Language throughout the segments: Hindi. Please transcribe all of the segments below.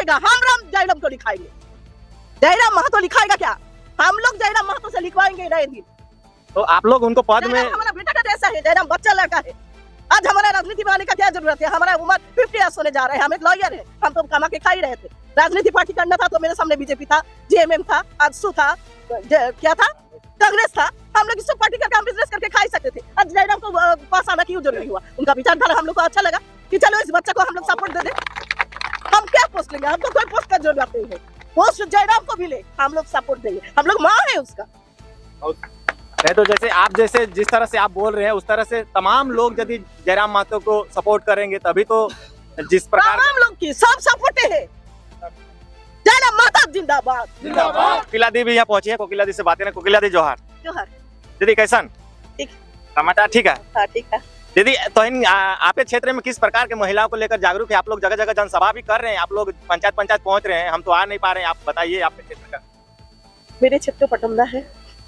लिखेगा? हम राम जयराम को लिखाएंगे। जयराम महतो लिखाएगा क्या? हम लोग जयराम महतो से लिखवाएंगे नए दिन। तो आप लोग उनको पद में, हमारा बेटा का जैसा है, जयराम बच्चा लड़का है। आज हमारा राजनीति में आने का क्या जरूरत है? हमारा उम्र 50 ईयर्स होने जा रहा है। हम एक लॉयर है, हम तो कमा के खा ही रहे थे। राजनीति पार्टी करना था तो मेरे सामने बीजेपी था, जेएमएम था, आजसू था, क्या था, कांग्रेस था। हम लोग इस सब पार्टी का काम बिजनेस करके खा ही सकते थे। आज जयराम को पास आना क्यों जरूरी हुआ? उनका विचारधारा हम लोग को अच्छा लगा कि चलो इस बच्चे को हम लोग सपोर्ट दे दे। हम क्या पोस्ट लेंगे? हमको कोई पोस्ट का जरूरत नहीं है। पोस्ट जयराम को भी ले, हम लोग सपोर्ट देंगे। हम लोग माँ है उसका। नहीं तो जैसे आप जिस तरह से आप बोल रहे हैं उस तरह से तमाम लोग यदि जयराम महतो को सपोर्ट करेंगे तभी तो जिस प्रकार तमाम लोग की सब सपोर्ट है। जयराम महतो जिंदाबाद जिंदाबाद। कोकिला दी भी यहाँ पहुंची है, कोकिला दी से बातें हैं। कोकिला दी जोहार। जोहार दीदी कैसन? ठीक। समाचार ठीक है? हाँ ठीक है। दीदी तो आपके क्षेत्र में किस प्रकार के महिलाओं को लेकर जागरूक है? आप लोग जगह जगह जनसभा भी कर रहे हैं, आप लोग पंचायत पहुंच रहे हैं, हम तो आ नहीं पा रहे हैं। आप बताइए आपके क्षेत्र का। मेरे क्षेत्र पटमदा है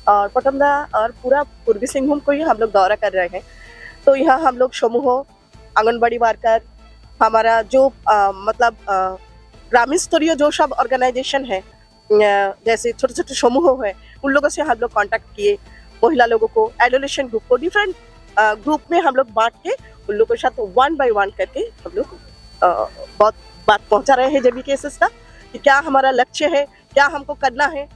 और पटमदा और पूरा पूर्वी सिंहभूम को ही हम लोग दौरा कर रहे हैं। तो यहाँ हम लोग समूह, आंगनबाड़ी वर्कर, हमारा जो मतलब ग्रामीण स्तरीय जो सब ऑर्गेनाइजेशन है, जैसे छोटे छोटे समूह है, उन लोगों से हम लोग कांटेक्ट किए। महिला लोगों को, एडोलेशन ग्रुप को डिफरेंट ग्रुप में हम लोग बांट के उन लोगों के साथ 1 बाय 1 करके हम लोग बहुत बात पहुंचा रहे हैं जेबी केसेस का कि क्या हमारा लक्ष्य है, क्या हमको करना है।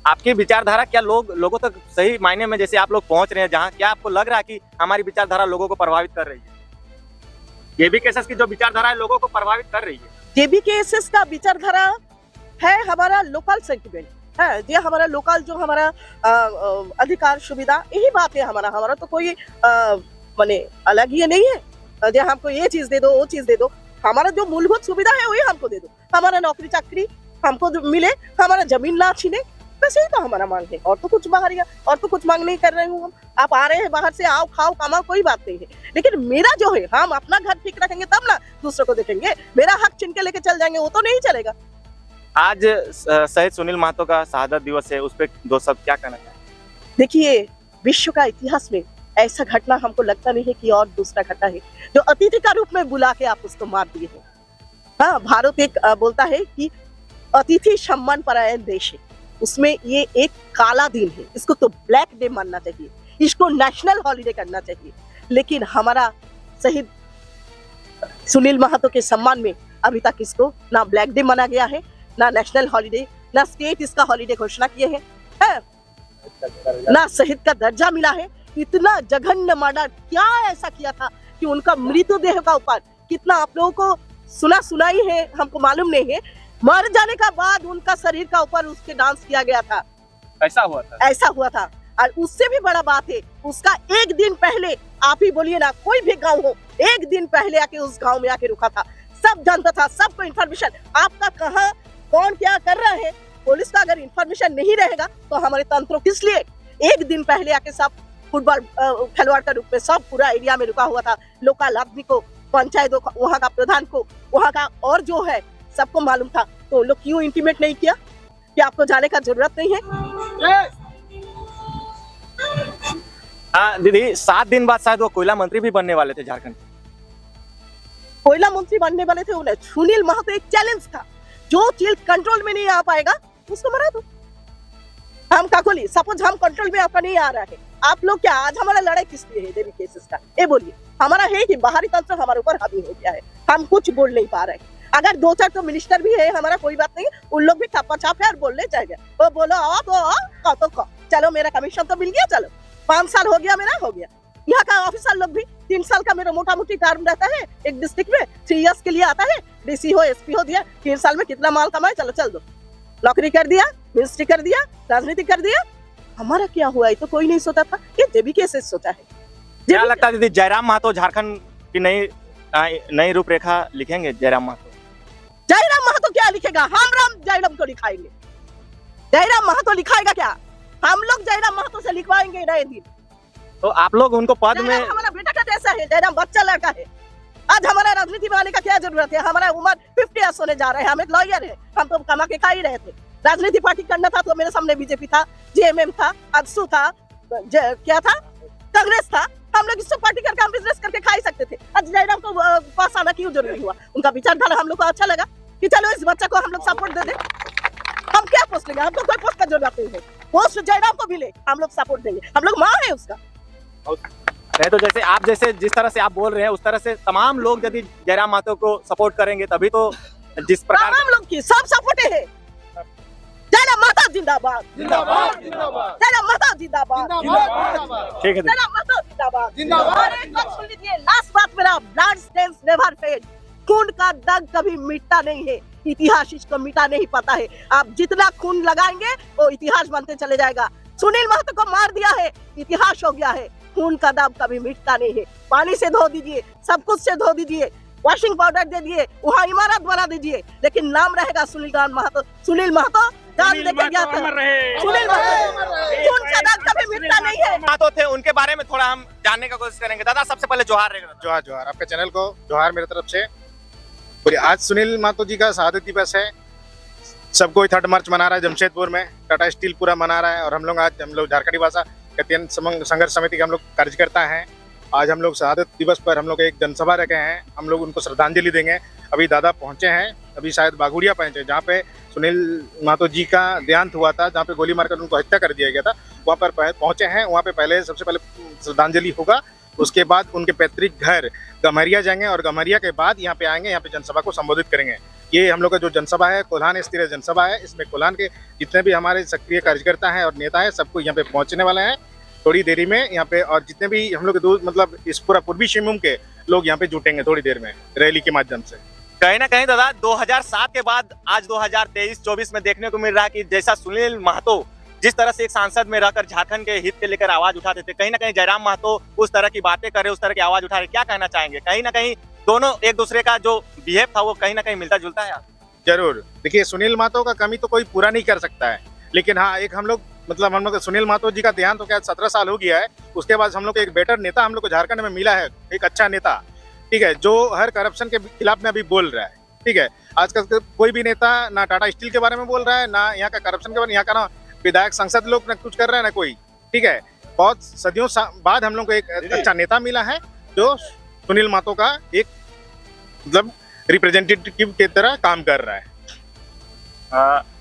आपकी विचारधारा क्या लोगों तक सही मायने में जैसे आप लोग पहुंच रहे हैं जहां, क्या आपको लग रहा है कि हमारी विचारधारा लोगों को प्रभावित कर रही है? जेबी केसेस की जो विचारधारा है लोगों को प्रभावित कर रही है? जेबी केसेस का विचारधारा है हमारा लोकल सेंटिमेंट है, ये हमारा लोकल जो हमारा अधिकार सुविधा, यही बात है। हमारा तो कोई माने अलग ये नहीं है जो हमको ये चीज दे दो, वो चीज दे दो। हमारा जो मूलभूत सुविधा है वही हमको दे दो। हमारा नौकरी चाकरी हमको मिले, हमारा जमीन ना छीने, बस यही तो हमारा मांग है। और तो कुछ और तो कुछ मांग नहीं कर रहे हूँ हम। आप आ रहे हैं बाहर से, आओ खाओ कमाओ, कोई बात नहीं है। लेकिन मेरा जो है, हम अपना घर ठीक रखेंगे तब ना दूसरों को देखेंगे। मेरा हक छीन के लेके चल जाएंगे, वो तो नहीं चलेगा। आज शहीद सुनील महतो का शहादत दिवस है, उस पर दो शब्द क्या कहना चाहिए? देखिए, विश्व का इतिहास में ऐसा घटना हमको लगता नहीं है कि और दूसरा घटना है जो अतिथि का रूप में बुला के आप उसको मार दिए हैं। हाँ, भारत एक बोलता है कि अतिथि सम्मान परायण देश है, उसमें ये एक काला दिन है। इसको तो ब्लैक डे मानना चाहिए, इसको नेशनल हॉलिडे करना चाहिए। लेकिन हमारा शहीद सुनील महतो के सम्मान में अभी तक इसको ना ब्लैक डे माना गया है, ना नेशनल हॉलिडे, ना स्टेट इसका हॉलिडे घोषणा किए हैं, ना शहीद का दर्जा मिला है। इतना जघन्य मर्डर क्या ऐसा किया था कि उनका मृतदेह का ऊपर कितना आप लोगों को सुनाई है, हमको मालूम नहीं है। मर जाने का बाद उनका शरीर का ऊपर उसके डांस किया गया था। ऐसा हुआ था। और उससे भी बड़ा बात है, उसका एक दिन पहले, आप ही बोलिए ना, कोई भी गांव हो, एक दिन पहले आके उस गांव में आके रुका था। सब जानता था, सबको इन्फॉर्मेशन आपका कहाँ कौन क्या कर रहा है। पुलिस का अगर इन्फॉर्मेशन नहीं रहेगा तो हमारे तंत्रों किस लिए? एक दिन पहले आके सब फुटबॉल खिलवाड़ का रूप में सब पूरा एरिया में रुका हुआ था। लोकल आदमी को, पंचायत वहाँ का प्रधान को, वहाँ का और जो है सबको मालूम था। तो लोग क्यों इंटीमेट नहीं किया कि आपको जाने का जरूरत नहीं है? हाँ दीदी, 7 दिन बाद शायद वो कोयला मंत्री भी बनने वाले थे झारखंड। कोयला मंत्री बनने वाले थे, उन्हें सुनील महतो एक चैलेंज था। जो चीज कंट्रोल में नहीं आ पाएगा उसको मरा दो। हम काकोली, सपोज हम कंट्रोल में आपका नहीं आ रहा है, आप लोग क्या आज हमारा लड़ाई किस लिए है जेबी केसेस का? ये बोलिए। हमारा है कि बाहरी तंत्र हमारे ऊपर हावी हो गया है, हम कुछ बोल नहीं पा रहे। अगर 2-4 तो मिनिस्टर भी है, हमारा कोई बात नहीं, उन लोग भी ठप्पा छाप है और बोलने चाहिए। वो बोलो आओ तो कहो, चलो मेरा कमीशन तो मिल गया, चलो 5 साल हो गया, मेरा हो गया। यहाँ का ऑफिसर लोग भी 3 साल का मेरा मोटा मोटी टर्म रहता है एक डिस्ट्रिक्ट में, 3 इयर्स के लिए आता है। डीसी हो, एसपी हो दिया, 3 साल में कितना माल कमाए, चलो चल दो। नौकरी कर दिया, मिनिस्ट्री कर दिया, राजनीति कर दिया। हमारा क्या हुआ? ये तो कोई नहीं सोचा था, ये जेबी केसेस सोचा है। क्या लगता है दीदी, जयराम महतो झारखंड की नई रूपरेखा लिखेंगे? जयराम महतो क्या लिखेगा? हम राम जयराम को लिखाएंगे। जयराम महतो लिखाएगा क्या? हम लोग जयराम महतो से लिखवाएंगे नए दिन। तो आप लोग उनको पद में, हमारा बेटा का जैसा है, जयराम बच्चा लड़का है। आज हमारा राजनीति में आने का क्या जरूरत है? हमारा उम्र 50 ईयर्स होने जा रहा है। हम एक लॉयर है, हम तो कमा के खा ही रहे थे। राजनीति पार्टी करना था तो मेरे सामने बीजेपी था, जेएमएम था, आजसू था, क्या था, कांग्रेस था। हम लोग इस सब पार्टी का काम बिजनेस करके खा ही सकते थे। आज जयराम को पास आना क्यों जरूरी हुआ? उनका विचारधारा हम लोग को अच्छा लगा कि चलो इस बच्चे को हम लोग सपोर्ट दे दें। हम क्या पोस्ट लेंगे, हमको कोई पोस्ट का जरूरत नहीं है, पोस्ट जयराम को भी ले, हम लोग सपोर्ट देंगे, हम लोग माँ है उसका। नहीं तो जैसे जिस तरह से आप बोल रहे हैं उस तरह से तमाम लोग यदि जयराम महतो को सपोर्ट करेंगे तभी तो जिस प्रकार तमाम लोग की सब सपोर्ट है। जयराम महतो जिंदाबाद, जिंदाबाद जिंदाबाद जयराम महतो जिंदाबाद, ठीक है जयराम महतो जिंदाबाद। जिंदाबाद। और एक बात सुन लीजिए, लास्ट बात मेरा, ब्लड स्टेन्स नेवर फेड, खून का दाग कभी मिटता नहीं है, इतिहास इसको मिटा नहीं पाता है। आप जितना खून लगाएंगे वो इतिहास बनते चले जाएगा। सुनील महतो को मार दिया है, इतिहास हो गया है, खून का दाग कभी मिटता नहीं है। पानी से धो दीजिए, सब कुछ से धो दीजिए, वॉशिंग पाउडर दे दिए, वहाँ इमारत बना दीजिए, लेकिन नाम रहेगा सुनील महतो। सुनील महतो जान दे के गया था, सुनील महतो, खून का दाग कभी मिटता नहीं है। महतो थे, उनके बारे में थोड़ा हम जानने का कोशिश करेंगे। दादा सबसे पहले जोहार रहेगा। जोहार जोहार, आपके चैनल को जोहार मेरी तरफ से। और आज सुनील महतो जी का शहादत दिवस है, सब कोई 3 मार्च मना रहा है जमशेदपुर में, टाटा स्टील पूरा मना रहा है। और हम लोग झारखंडी भाषा कतियन संघर्ष समिति के हम लोग कार्यकर्ता हैं। आज हम लोग शहादत दिवस पर हम लोग एक जनसभा रखे हैं, हम लोग उनको श्रद्धांजलि देंगे। अभी दादा पहुंचे हैं, अभी शायद बागुड़िया पहुंचे, जहाँ पे सुनील महतो जी का देहांत हुआ था, जहाँ पे गोली मारकर उनको हत्या कर दिया गया था, वहाँ पर पहुंचे हैं। वहाँ पे पहले सबसे पहले श्रद्धांजलि होगा, उसके बाद उनके पैतृक घर गम्हरिया जाएंगे और गम्हरिया के बाद यहाँ पे आएंगे, यहाँ पे जनसभा को संबोधित करेंगे। ये हम लोग का जो जनसभा है कोल्हान स्थिर जनसभा है, इसमें कोल्हान के जितने भी हमारे सक्रिय कार्यकर्ता हैं और नेता हैं सबको यहाँ पे पहुँचने वाले हैं थोड़ी देरी में यहाँ पे। और जितने भी हम लोग दूर मतलब इस पूरा पूर्वी सिंहभूम के लोग यहाँ पे जुटेंगे थोड़ी देर में रैली के माध्यम से। कहीं ना कहीं दादा 2007 के बाद आज 2023-24 में देखने को मिल रहा है कि जैसा सुनील महतो जिस तरह से एक सांसद में रहकर झारखंड के हित के लेकर आवाज उठाते थे, कहीं ना कहीं जयराम महतो उस तरह की बातें कर रहे, उस तरह की आवाज उठा रहे, क्या कहना चाहेंगे? कहीं ना कहीं दोनों एक दूसरे का जो बिहेव था वो कहीं ना कहीं मिलता जुलता है। जरूर, देखिए सुनील महतो का कमी तो कोई पूरा नहीं कर सकता है, लेकिन हाँ एक हम लोग सुनील महतो जी का देहांत हो गया 17 साल हो गया है। उसके बाद हम लोग एक बेटर नेता हम लोग को झारखंड में मिला है, एक अच्छा नेता, ठीक है, जो हर करप्शन के खिलाफ में अभी बोल रहा है। ठीक है, आजकल कोई भी नेता ना टाटा स्टील के बारे में बोल रहा है, ना यहाँ का करप्शन के बारे में, यहाँ का ना विधायक सांसद लोग ना कुछ कर रहे हैं ना कोई। ठीक है, बहुत सदियों बाद हम लोग को एक अच्छा नेता मिला है जो सुनील महतो का एक मतलब रिप्रेजेंटेटिव की तरह काम कर रहा है।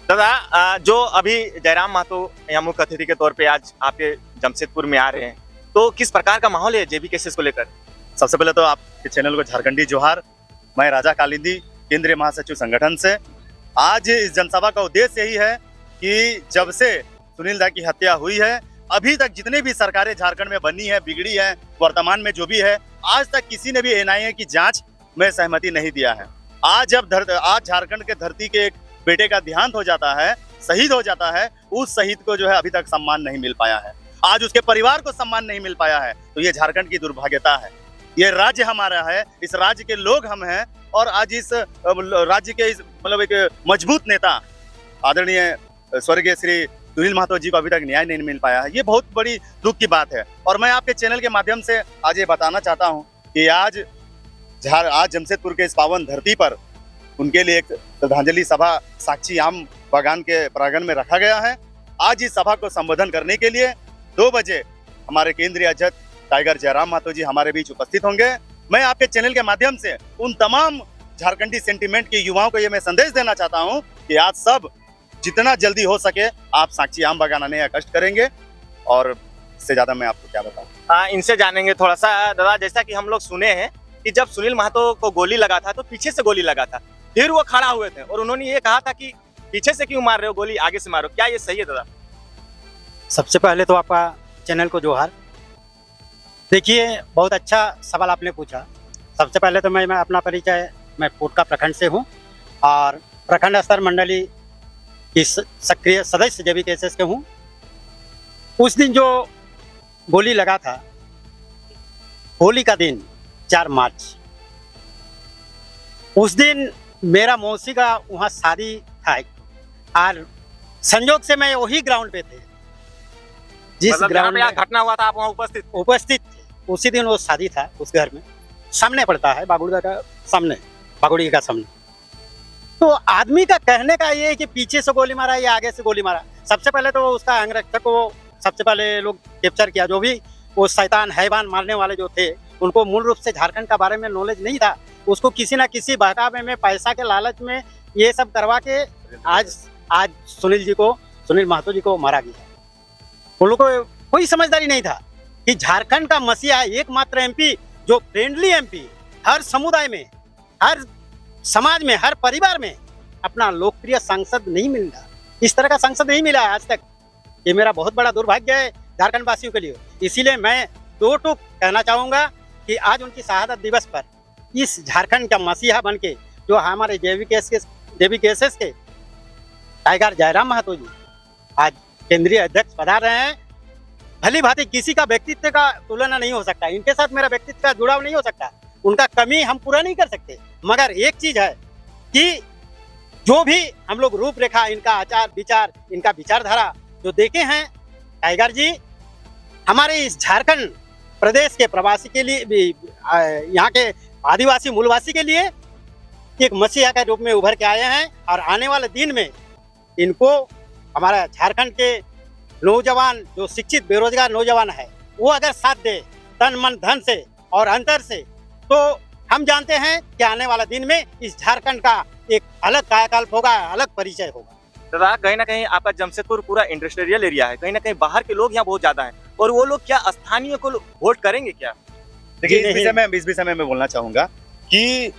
दादा जो अभी जयराम महतो यहाँ मुख्य अतिथि के तौर पे आज आपके जमशेदपुर में आ रहे हैं, तो किस प्रकार का माहौल है जेबी केसेस को लेकर? सबसे पहले तो आपके चैनल को झारखंडी जोहार। मैं राजा कालिंदी केंद्रीय महासचिव संगठन से। आज इस जनसभा का उद्देश्य यही है कि जब से सुनील दा की हत्या हुई है अभी तक जितने भी सरकारें झारखंड में बनी है, बिगड़ी है, वर्तमान में जो भी है, आज तक किसी ने भी एनआईए की जांच में सहमति नहीं दिया है। आज आज झारखंड के धरती के एक बेटे का देहांत हो जाता है, शहीद हो जाता है, उस शहीद को जो है अभी तक सम्मान नहीं मिल पाया है, आज उसके परिवार को सम्मान नहीं मिल पाया है, तो ये झारखंड की दुर्भाग्यता है। ये राज्य हमारा है, इस राज्य के लोग हम हैं, और आज इस राज्य के मतलब एक मजबूत नेता आदरणीय स्वर्गीय श्री सुनील महतो जी को अभी तक न्याय नहीं मिल पाया है। ये बहुत बड़ी दुख की बात है। और मैं आपके चैनल के माध्यम से आज ये बताना चाहता हूँ कि आज जमशेदपुर के इस पावन धरती पर उनके लिए एक श्रद्धांजलि सभा साक्षी आम बागान के प्रांगण में रखा गया है। आज इस सभा को संबोधन करने के लिए 2 बजे हमारे केंद्रीय अध्यक्ष टाइगर जयराम महतो जी हमारे बीच उपस्थित होंगे। मैं आपके चैनल के माध्यम से उन तमाम झारखंडी सेंटिमेंट के युवाओं को ये मैं संदेश देना चाहता हूँ कि आज सब जितना जल्दी हो सके आप साक्षी आम बागान आने का कष्ट करेंगे, और इससे ज्यादा मैं आपको क्या बताऊं। इनसे जानेंगे थोड़ा सा। दादा जैसा कि हम लोग सुने हैं कि जब सुनील महतो को गोली लगा था तो पीछे से गोली लगा था, फिर वो खड़ा हुए थे और उन्होंने ये कहा था कि पीछे से क्यों मार रहे हो गोली, आगे से मारो, क्या ये सही है दादा? सबसे पहले तो आपका चैनल को जोहार। देखिए बहुत अच्छा सवाल आपने पूछा। सबसे पहले तो मैं अपना परिचय, मैं पोटका प्रखंड से हूँ और प्रखंड स्तर मंडली की सक्रिय सदस्य जेबी केसेस के हूँ। उस दिन जो गोली लगा था, होली का दिन 4 मार्च, उस दिन मेरा मौसी का वहाँ शादी था और संयोग से मैं वही ग्राउंड पे थे, जिस ग्राउंड में घटना हुआ था आप वहाँ उपस्थित थे। उसी दिन वो शादी था, उस घर में सामने पड़ता है बागुड़िया का सामने, बागुड़िया का सामने। तो आदमी का कहने का ये है कि पीछे से गोली मारा या आगे से गोली मारा। सबसे पहले तो उसका अंगरक्षक को सबसे पहले लोग कैप्चर किया, जो भी वो शैतान हैवान मारने वाले जो थे, उनको मूल रूप से झारखंड का बारे में नॉलेज नहीं था। उसको किसी ना किसी बहकावे में, पैसा के लालच में ये सब करवा के आज सुनील महतो जी को मारा गया। उन लोगों को कोई समझदारी नहीं था कि झारखंड का मसीहा एकमात्र एमपी जो फ्रेंडली एमपी, हर समुदाय में, हर समाज में, हर परिवार में अपना लोकप्रिय सांसद नहीं मिल रहा, इस तरह का सांसद नहीं मिला आज तक। ये मेरा बहुत बड़ा दुर्भाग्य है झारखंड वासियों के लिए। इसीलिए मैं दो टूक कहना चाहूँगा कि आज उनकी शहादत दिवस पर इस झारखंड का मसीहा बन के जो हमारे JVKSS के टाइगर जयराम महतो जी आज केंद्रीय अध्यक्ष पधार रहे हैं। भली भांति किसी का व्यक्तित्व का तुलना नहीं हो सकता, इनके साथ मेरा व्यक्तित्व का जुड़ाव नहीं हो सकता, उनका कमी हम पूरा नहीं कर सकते। मगर एक चीज है कि जो भी हम लोग रूपरेखा, इनका आचार विचार, इनका विचारधारा जो देखे हैं टाइगर जी हमारे इस झारखंड प्रदेश के प्रवासी के लिए भी, यहाँ के आदिवासी मूलवासी के लिए एक मसीहा के रूप में उभर के आए हैं। और आने वाले दिन में इनको हमारा झारखंड के नौजवान जो शिक्षित बेरोजगार नौजवान है वो अगर साथ दे तन मन धन से और अंतर से, तो हम जानते हैं कि आने वाला दिन में इस झारखंड का एक अलग कायाकल्प होगा, अलग परिचय होगा। दादा कहीं ना कहीं आपका जमशेदपुर पूरा इंडस्ट्रियल एरिया है, कहीं ना कहीं बाहर के लोग यहाँ बहुत ज्यादा हैं, और वो लोग क्या स्थानीय को वोट करेंगे क्या? देखिए इस विषय में मैं बोलना चाहूंगा कि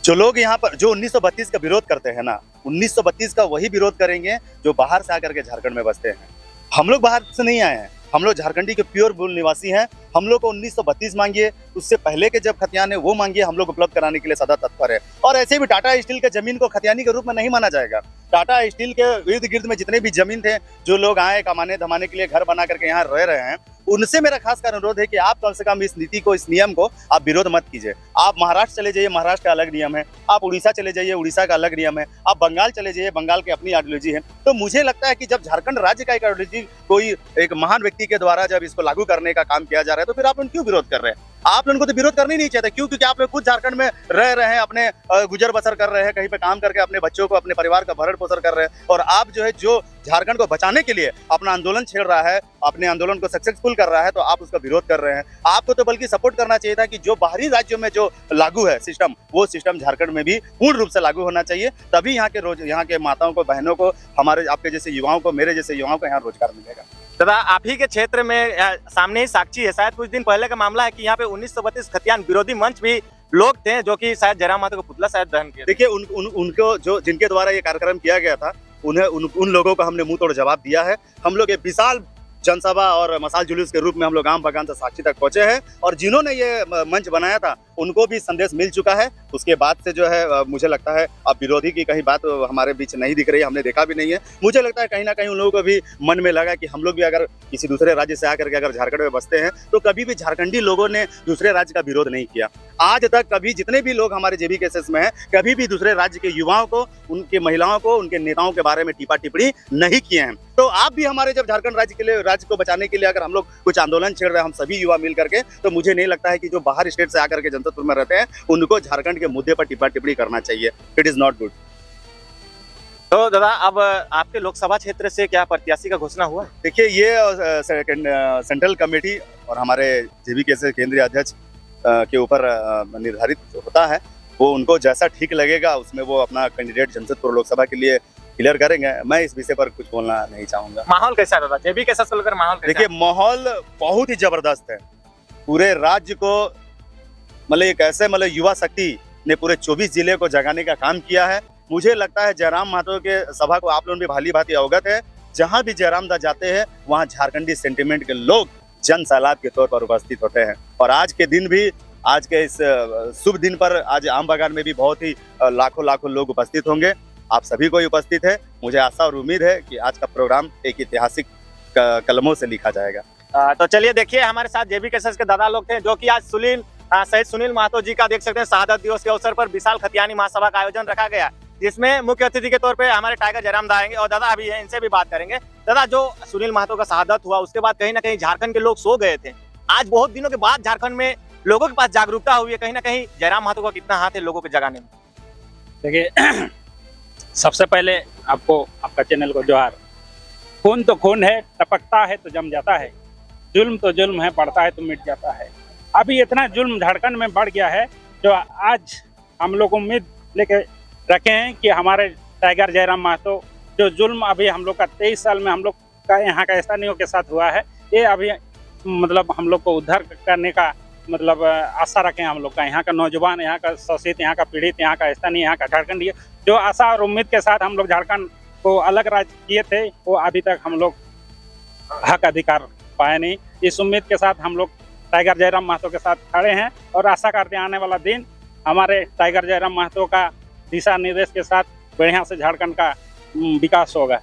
जो लोग यहाँ पर जो 1932 का विरोध करते हैं ना, 1932 का वही विरोध करेंगे जो बाहर से आकर के झारखंड में बसते हैं। हम लोग बाहर से नहीं आए हैं, हम लोग झारखंडी के प्योर मूल निवासी हैं। हम लोग को 1932 मांगिए, उससे पहले के जब खतियान है वो मांगिए, हम लोग उपलब्ध कराने के लिए सदा तत्पर है। और ऐसे भी टाटा स्टील के जमीन को खतियानी के रूप में नहीं माना जाएगा। टाटा स्टील के इर्द गिर्द में जितने भी जमीन थे, जो लोग आए कमाने धमाने के लिए घर बना करके यहाँ रह रहे हैं, उनसे मेरा खास कर अनुरोध है कि आप कम से कम इस नीति को, इस नियम को आप विरोध मत कीजिए। आप महाराष्ट्र चले जाइए, महाराष्ट्र का अलग नियम है। आप उड़ीसा चले जाइए, उड़ीसा का अलग नियम है। आप बंगाल चले जाइए, बंगाल की अपनी आइडियोलॉजी है। तो मुझे लगता है कि जब झारखंड राज्य का एक आइडियोलॉजी कोई एक महान व्यक्ति के द्वारा जब इसको लागू करने का काम किया जा रहा है, तो फिर आप उन क्यों विरोध कर रहे हैं? आप उनको तो विरोध करना ही नहीं चाहते। क्यों? क्योंकि आप लोग खुद झारखंड में रह रहे हैं, अपने गुजर बसर कर रहे हैं, कहीं पे काम करके अपने बच्चों को, अपने परिवार का भरण पोषण कर रहे हैं। और आप जो है, जो झारखंड को बचाने के लिए अपना आंदोलन छेड़ रहा है, अपने आंदोलन को सक्सेसफुल कर रहा है, तो आप उसका विरोध कर रहे हैं। आपको तो बल्कि सपोर्ट करना चाहिए था कि जो बाहरी राज्यों में जो लागू है सिस्टम, वो सिस्टम झारखंड में भी पूर्ण रूप से लागू होना चाहिए। तभी यहाँ के माताओं को, बहनों को, हमारे आपके जैसे युवाओं को, मेरे जैसे युवाओं को यहाँ रोजगार मिलेगा। दादा आप ही के क्षेत्र में सामने ही साक्षी है, शायद कुछ दिन पहले का मामला है कि यहाँ पे 1932 खतियान विरोधी मंच भी लोग थे जो कि शायद जयराम महतो को पुतला शायद दहन किया। देखिए उनको जो जिनके द्वारा ये कार्यक्रम किया गया था, उन लोगों को हमने मुंह तोड़ जवाब दिया है। हम लोग ये विशाल जनसभा और मसाल जुलूस के रूप में हम लोग आम बगान से साक्षी तक पहुंचे हैं, और जिन्होंने ये मंच बनाया था उनको भी संदेश मिल चुका है। उसके बाद से जो है मुझे लगता है अब विरोधी की कहीं बात हमारे बीच नहीं दिख रही है, हमने देखा भी नहीं है। मुझे लगता है कहीं ना कहीं उन लोगों को भी मन में लगा कि हम लोग भी अगर किसी दूसरे राज्य से आकर के अगर झारखंड में बसते हैं, तो कभी भी झारखंडी लोगों ने दूसरे राज्य का विरोध नहीं किया। आज तक कभी जितने भी लोग हमारे JVKSS में हैं, कभी भी दूसरे राज्य के युवाओं को, उनके महिलाओं को, उनके नेताओं के बारे में टीपा टिप्पणी नहीं किए हैं। तो आप भी हमारे जब झारखंड राज्य के लिए, राज्य को बचाने के लिए अगर हम लोग कुछ आंदोलन छेड़ रहे हैं, हम सभी युवा मिल करके, तो मुझे नहीं लगता है कि जो बाहर स्टेट से आकर के जमशेदपुर में रहते हैं उनको झारखंड के मुद्दे पर टिप्पा टिप्पणी करना चाहिए। It is not good. तो दादा अब आपके लोकसभा क्षेत्र से क्या प्रत्याशी का घोषणा हुआ? देखिए ये सेंट्रल कमेटी और हमारे JVKSS केंद्रीय अध्यक्ष के ऊपर निर्धारित होता है। वो उनको जैसा ठीक लगेगा उसमें वो अपना कैंडिडेट जमशेदपुर लोकसभा के लिए क्लियर करेंगे। मैं इस विषय पर कुछ बोलना नहीं चाहूंगा। माहौल कैसा है दादा JVKSS को लेकर? माहौल देखिए माहौल बहुत ही जबरदस्त है। पूरे राज्य को मतलब एक ऐसे युवा शक्ति ने पूरे 24 जिले को जगाने का काम किया है। मुझे लगता है जयराम महतो के सभा को आप लोग भी भाली भांति अवगत है। जहां भी जयराम दा जाते हैं वहां झारखंडी सेंटिमेंट के लोग जन सैलाब के तौर पर उपस्थित होते हैं। और आज के दिन भी, आज के इस शुभ दिन पर आज आम बगान में भी बहुत ही लाखों लोग उपस्थित होंगे। आप सभी को उपस्थित है। मुझे आशा और उम्मीद है कि आज का प्रोग्राम एक ऐतिहासिक कलमों से लिखा जाएगा। तो चलिए देखिए हमारे साथ JVKSS के दादा लोग थे जो कि आज शहीद सुनील महतो जी का देख सकते हैं शहादत दिवस के अवसर पर विशाल खतियानी महासभा का आयोजन रखा गया, जिसमें मुख्य अतिथि के तौर पे हमारे टाइगर जयराम दा आएंगे और दादा अभी है, इनसे भी बात करेंगे। दादा जो सुनील महतो का शहादत हुआ उसके बाद कहीं ना कहीं झारखंड के लोग सो गए थे। आज बहुत दिनों के बाद झारखंड में लोगों के पास जागरूकता हुई है, कहीं ना कहीं जयराम महतो का कितना हाथ है लोगों के जगाने में? देखिए सबसे पहले आपको, आपका चैनल को जोहार। खून तो खून है, टपकता है तो जम जाता है, जुल्म तो जुल्म है, बढ़ता है तो मिट जाता है। अभी इतना जुल्म झारखंड में बढ़ गया है जो आज हम लोग उम्मीद लेके रखे हैं कि हमारे टाइगर जयराम महतो जो जुल्म अभी हम लोग का 23 साल में हम लोग का यहाँ का स्थानीयों के साथ हुआ है, ये अभी मतलब हम लोग को उद्धार करने का मतलब आशा रखें हम लोग का। यहाँ का नौजवान, यहाँ का शोषित, यहाँ का पीड़ित, यहाँ का स्थानीय, यहाँ का झारखंडी जो आशा और उम्मीद के साथ हम लोग झारखंड को अलग राज्य किए थे, वो अभी तक हम लोग हक अधिकार पाए नहीं। इस उम्मीद के साथ हम लोग टाइगर जयराम महतो के साथ खड़े हैं और आशा करते हैं आने वाला दिन हमारे टाइगर जयराम महतो का दिशा निर्देश के साथ बढ़िया से झारखंड का विकास होगा।